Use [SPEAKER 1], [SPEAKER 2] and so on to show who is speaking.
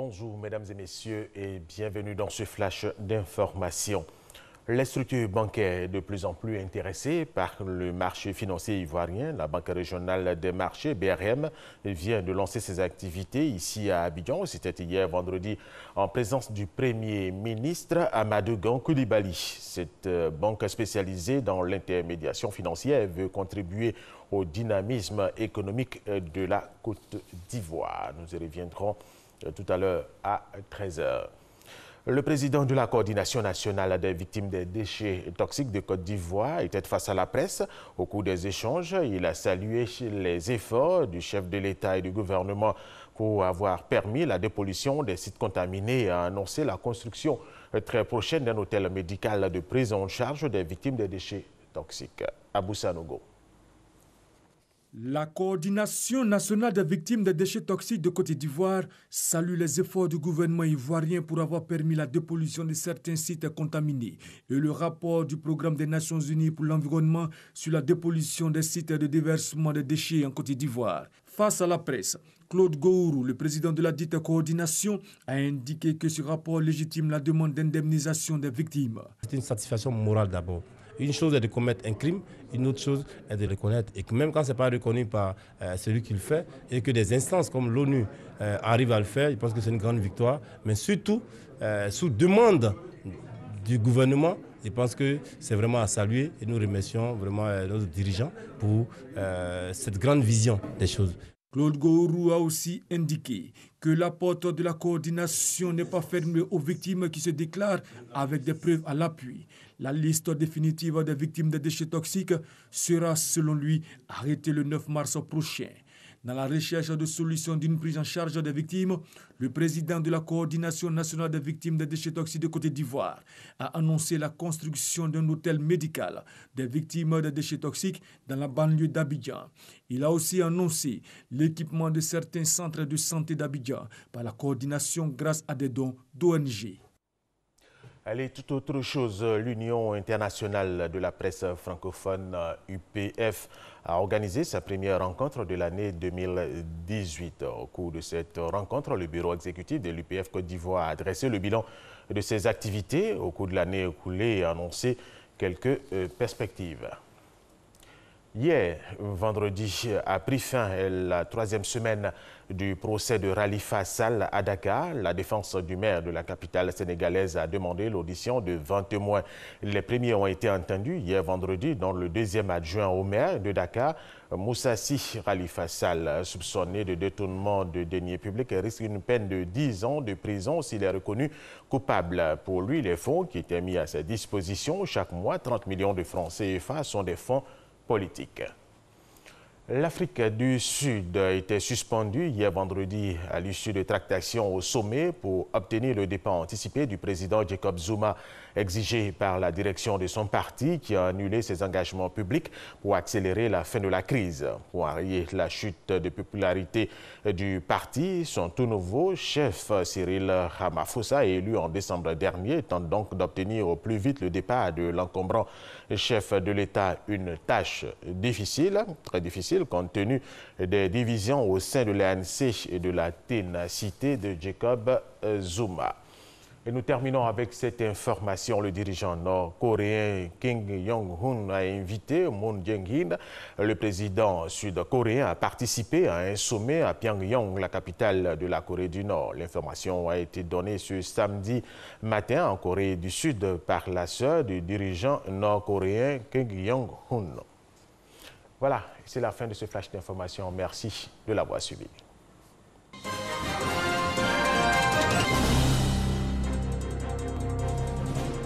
[SPEAKER 1] Bonjour mesdames et messieurs et bienvenue dans ce flash d'information. Les structures bancaires de plus en plus intéressées par le marché financier ivoirien, la Banque régionale des marchés, BRM, vient de lancer ses activités ici à Abidjan. C'était hier vendredi en présence du Premier ministre Amadou Gan Coulibaly. Cette banque spécialisée dans l'intermédiation financière veut contribuer au dynamisme économique de la Côte d'Ivoire. Nous y reviendrons tout à l'heure à 13h. Le président de la Coordination nationale des victimes des déchets toxiques de Côte d'Ivoire était face à la presse. Au cours des échanges, il a salué les efforts du chef de l'État et du gouvernement pour avoir permis la dépollution des sites contaminés et a annoncé la construction très prochaine d'un hôtel médical de prise en charge des victimes des déchets toxiques. Abou Sanogo.
[SPEAKER 2] La Coordination nationale des victimes des déchets toxiques de Côte d'Ivoire salue les efforts du gouvernement ivoirien pour avoir permis la dépollution de certains sites contaminés et le rapport du Programme des Nations Unies pour l'environnement sur la dépollution des sites de déversement des déchets en Côte d'Ivoire. Face à la presse, Claude Gourou, le président de la dite coordination, a indiqué que ce rapport légitime la demande d'indemnisation des victimes.
[SPEAKER 3] C'est une satisfaction morale d'abord. Une chose est de commettre un crime, une autre chose est de le reconnaître. Et que même quand ce n'est pas reconnu par celui qui le fait, et que des instances comme l'ONU arrivent à le faire, je pense que c'est une grande victoire. Mais surtout, sous demande du gouvernement, je pense que c'est vraiment à saluer et nous remercions vraiment nos dirigeants pour cette grande vision des choses.
[SPEAKER 2] Claude Gourou a aussi indiqué que la porte de la coordination n'est pas fermée aux victimes qui se déclarent avec des preuves à l'appui. La liste définitive des victimes des déchets toxiques sera, selon lui, arrêtée le 9 mars prochain. Dans la recherche de solutions d'une prise en charge des victimes, le président de la Coordination nationale des victimes des déchets toxiques de Côte d'Ivoire a annoncé la construction d'un hôtel médical des victimes des déchets toxiques dans la banlieue d'Abidjan. Il a aussi annoncé l'équipement de certains centres de santé d'Abidjan par la coordination grâce à des dons d'ONG.
[SPEAKER 1] Allez, toute autre chose, l'Union internationale de la presse francophone, UPF, a organisé sa première rencontre de l'année 2018. Au cours de cette rencontre, le bureau exécutif de l'UPF Côte d'Ivoire a dressé le bilan de ses activités au cours de l'année écoulée et a annoncé quelques perspectives. Hier, vendredi, a pris fin la troisième semaine du procès de Khalifa Sall à Dakar. La défense du maire de la capitale sénégalaise a demandé l'audition de 20 témoins. Les premiers ont été entendus hier vendredi, dont le deuxième adjoint au maire de Dakar, Moussassi Khalifa Sall, soupçonné de détournement de deniers publics, risque une peine de 10 ans de prison s'il est reconnu coupable. Pour lui, les fonds qui étaient mis à sa disposition chaque mois, 30 millions de francs CFA, sont des fonds politique. L'Afrique du Sud était suspendue hier vendredi à l'issue de tractations au sommet pour obtenir le départ anticipé du président Jacob Zuma, exigé par la direction de son parti qui a annulé ses engagements publics pour accélérer la fin de la crise. Pour enrayer la chute de popularité du parti, son tout nouveau chef Cyril Ramaphosa, élu en décembre dernier, tente donc d'obtenir au plus vite le départ de l'encombrant chef de l'État, une tâche difficile, très difficile, compte tenu des divisions au sein de l'ANC et de la ténacité de Jacob Zuma. Et nous terminons avec cette information. Le dirigeant nord-coréen Kim Jong-un a invité Moon Jae-in, le président sud-coréen, à participer à un sommet à Pyongyang, la capitale de la Corée du Nord. L'information a été donnée ce samedi matin en Corée du Sud par la sœur du dirigeant nord-coréen Kim Jong-un. Voilà, c'est la fin de ce flash d'information. Merci de l'avoir suivi.